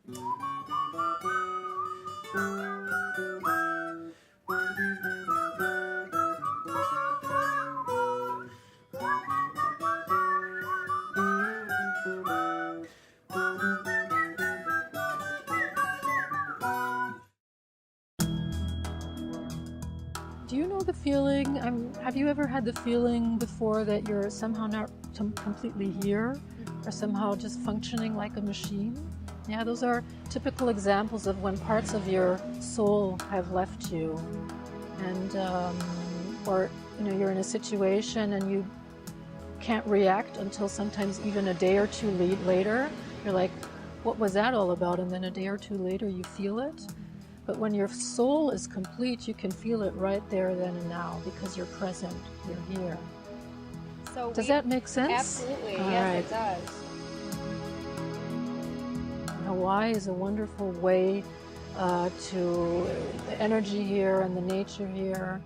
Do you know the feeling, have you ever had the feeling before that you're somehow not completely here or somehow just functioning like a machine? Yeah, those are typical examples of when parts of your soul have left you. And, or, you're in a situation and you can't react until sometimes even a day or two later. You're like, what was that all about? And then a day or two later you feel it. But when your soul is complete, you can feel it right there, then and now, because you're present, you're here. So does that make sense? Absolutely, all yes, right. It does. Hawaii is a wonderful way to the energy here and the nature here.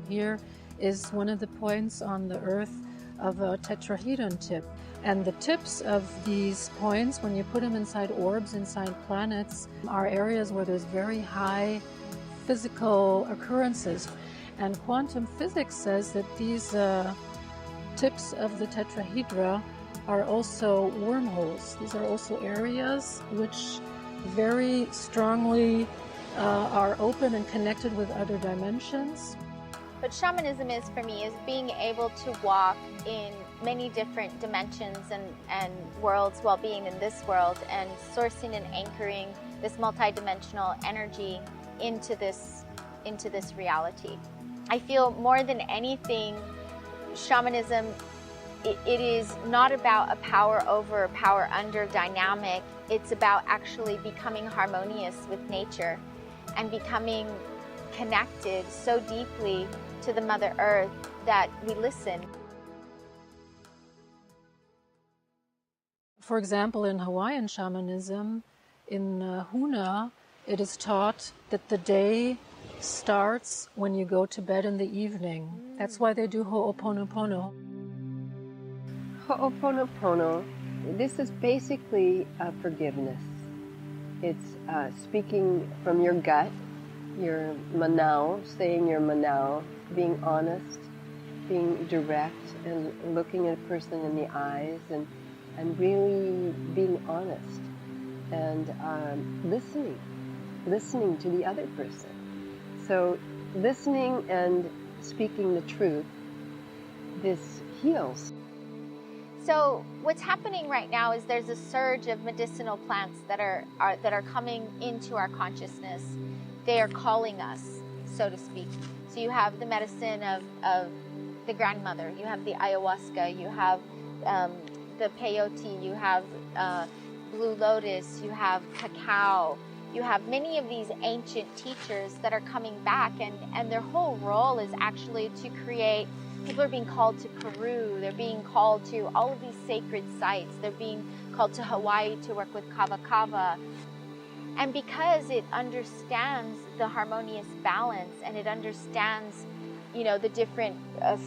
Here is one of the points on the earth of a tetrahedron tip. And the tips of these points, when you put them inside orbs, inside planets, are areas where there's very high physical occurrences. And quantum physics says that these tips of the tetrahedra are also wormholes. These are also areas which very strongly are open and connected with other dimensions. But shamanism is, for me, is being able to walk in many different dimensions and worlds while being in this world, and sourcing and anchoring this multidimensional energy into this reality. I feel more than anything, shamanism, it is not about a power over, power under dynamic. It's about actually becoming harmonious with nature and becoming connected so deeply to the Mother Earth that we listen. For example, in Hawaiian shamanism, in Huna, it is taught that the day starts when you go to bed in the evening. That's why they do Ho'oponopono. Ho'oponopono, this is basically forgiveness. It's speaking from your gut, your manao, saying your manao, being honest, being direct, and looking at a person in the eyes, and really being honest, and listening to the other person. So listening and speaking the truth, this heals. So what's happening right now is there's a surge of medicinal plants that are coming into our consciousness. They are calling us, so to speak. So you have the medicine of the grandmother, you have the ayahuasca, you have the peyote, you have blue lotus, you have cacao, you have many of these ancient teachers that are coming back, and their whole role is actually to create. People are being called to Peru, they're being called to all of these sacred sites, they're being called to Hawaii to work with kava kava. And because it understands the harmonious balance, and it understands, the different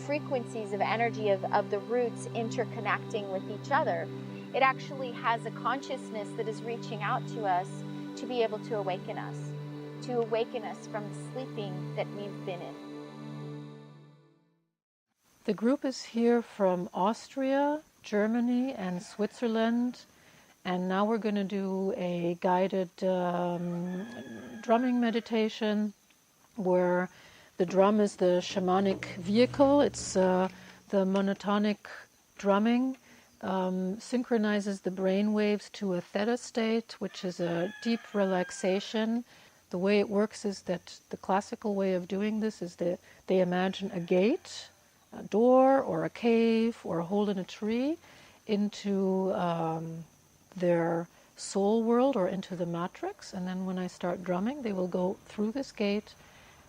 frequencies of energy of the roots interconnecting with each other, it actually has a consciousness that is reaching out to us to be able to awaken us from the sleeping that we've been in. The group is here from Austria, Germany, and Switzerland. And now we're going to do a guided drumming meditation where the drum is the shamanic vehicle. It's the monotonic drumming, synchronizes the brain waves to a theta state, which is a deep relaxation. The way it works is that the classical way of doing this is that they imagine a gate, a door, or a cave, or a hole in a tree into their soul world or into the matrix, and then when I start drumming, they will go through this gate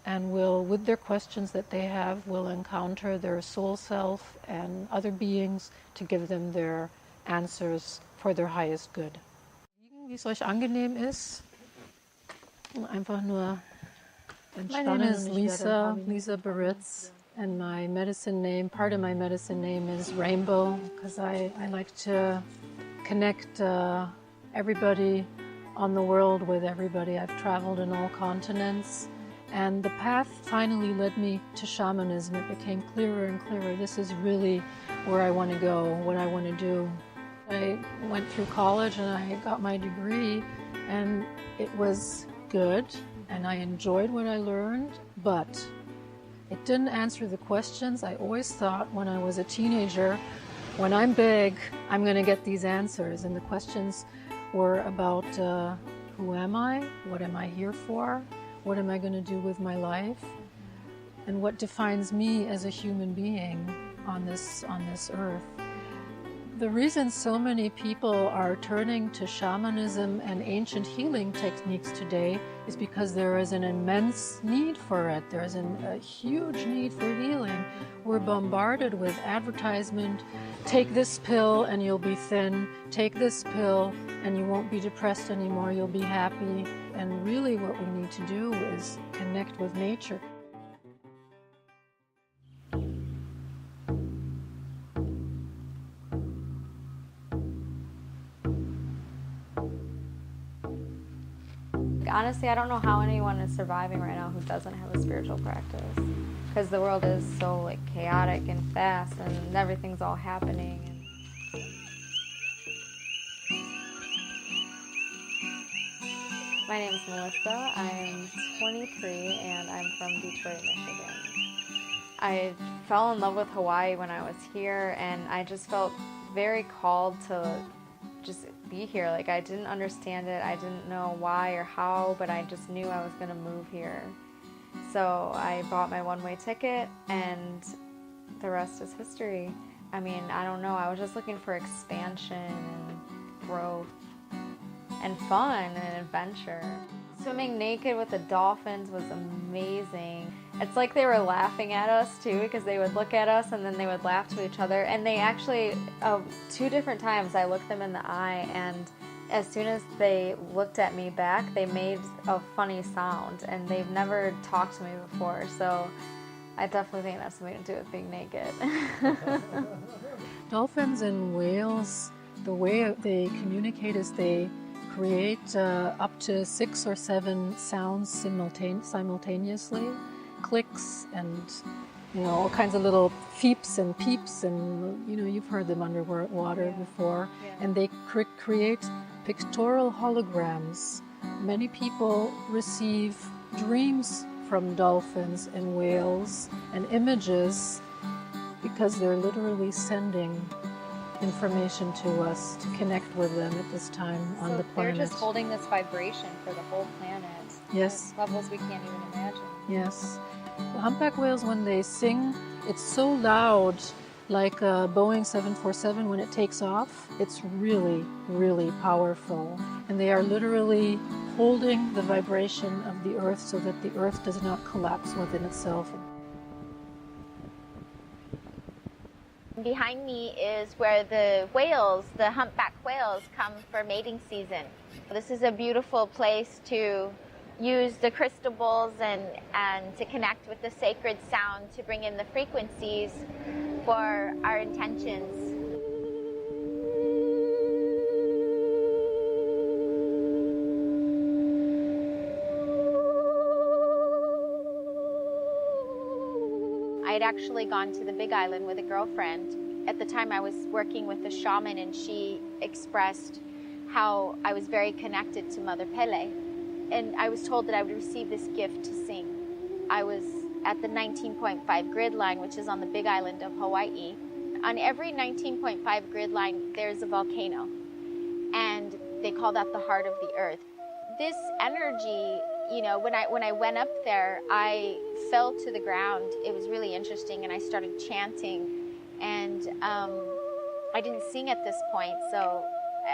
and will, with their questions that they have, will encounter their soul self and other beings to give them their answers for their highest good. Wie es euch angenehm ist, einfach nur entspannen. My name is Lisa Biritz, and my medicine name, part of my medicine name is Rainbow, because I like to connect everybody on the world with everybody. I've traveled in all continents, and the path finally led me to shamanism. It became clearer and clearer. This is really where I want to go, what I want to do. I went through college and I got my degree, and it was good, and I enjoyed what I learned, but it didn't answer the questions. I always thought when I was a teenager, when I'm big, I'm going to get these answers. And the questions were about who am I? What am I here for? What am I going to do with my life? And what defines me as a human being on this earth? The reason so many people are turning to shamanism and ancient healing techniques today is because there is an immense need for it. There is a huge need for healing. We're bombarded with advertisement. Take this pill and you'll be thin. Take this pill and you won't be depressed anymore. You'll be happy. And really what we need to do is connect with nature. Honestly, I don't know how anyone is surviving right now who doesn't have a spiritual practice, because the world is so like chaotic and fast, and everything's all happening. My name is Melissa. I'm 23 and I'm from Detroit, Michigan. I fell in love with Hawaii when I was here, and I just felt very called to just be here. Like, I didn't understand it. I didn't know why or how, but I just knew I was going to move here. So I bought my one-way ticket, and the rest is history. I mean, I don't know. I was just looking for expansion and growth and fun and adventure. Swimming naked with the dolphins was amazing. It's like they were laughing at us too, because they would look at us and then they would laugh to each other. And they actually, 2 different times I looked them in the eye, and as soon as they looked at me back, they made a funny sound, and they've never talked to me before. So I definitely think that's something to do with being naked. Dolphins and whales, the way they communicate is they create up to 6 or 7 sounds simultaneously, clicks and all kinds of little feeps and peeps, and you've heard them underwater before. Yeah. And they create pictorial holograms. Many people receive dreams from dolphins and whales and images because they're literally sending information to us to connect with them at this time on the planet. They're just holding this vibration for the whole planet. Yes. Levels we can't even imagine. Yes. The humpback whales, when they sing, it's so loud, like a Boeing 747 when it takes off. It's really, really powerful. And they are literally holding the vibration of the earth so that the earth does not collapse within itself. Behind me is where the whales, the humpback whales, come for mating season. This is a beautiful place to use the crystal bowls and to connect with the sacred sound to bring in the frequencies for our intentions. I had actually gone to the Big Island with a girlfriend. At the time I was working with a shaman, and she expressed how I was very connected to Mother Pele. And I was told that I would receive this gift to sing. I was at the 19.5 grid line, which is on the Big Island of Hawaii. On every 19.5 grid line, there's a volcano. And they call that the heart of the earth. This energy, when I went up there, I fell to the ground. It was really interesting, and I started chanting. And I didn't sing at this point, so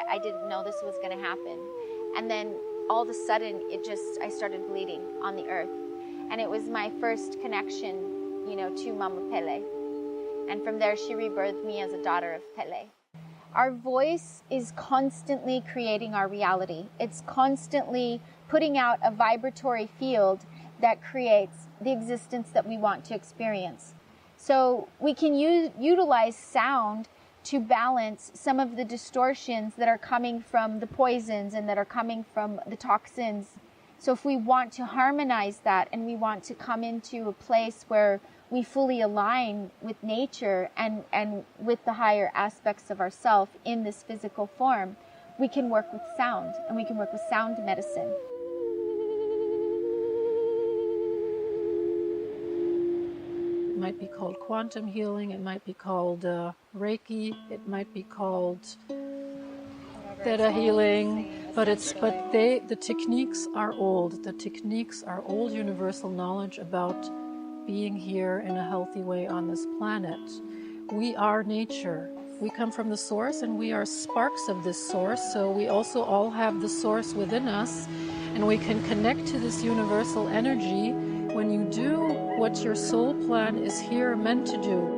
I didn't know this was going to happen. And then all of a sudden, I started bleeding on the earth. And it was my first connection, to Mama Pele. And from there, she rebirthed me as a daughter of Pele. Our voice is constantly creating our reality. It's constantly putting out a vibratory field that creates the existence that we want to experience. So we can utilize sound to balance some of the distortions that are coming from the poisons and that are coming from the toxins. So if we want to harmonize that and we want to come into a place where we fully align with nature and with the higher aspects of ourself in this physical form, we can work with sound, and we can work with sound medicine. It might be called quantum healing, it might be called Reiki, it might be called Theta healing, but the techniques are old. The techniques are old universal knowledge about being here in a healthy way on this planet. We are nature. We come from the source, and we are sparks of this source, so we also all have the source within us, and we can connect to this universal energy when you do what your soul plan is here meant to do.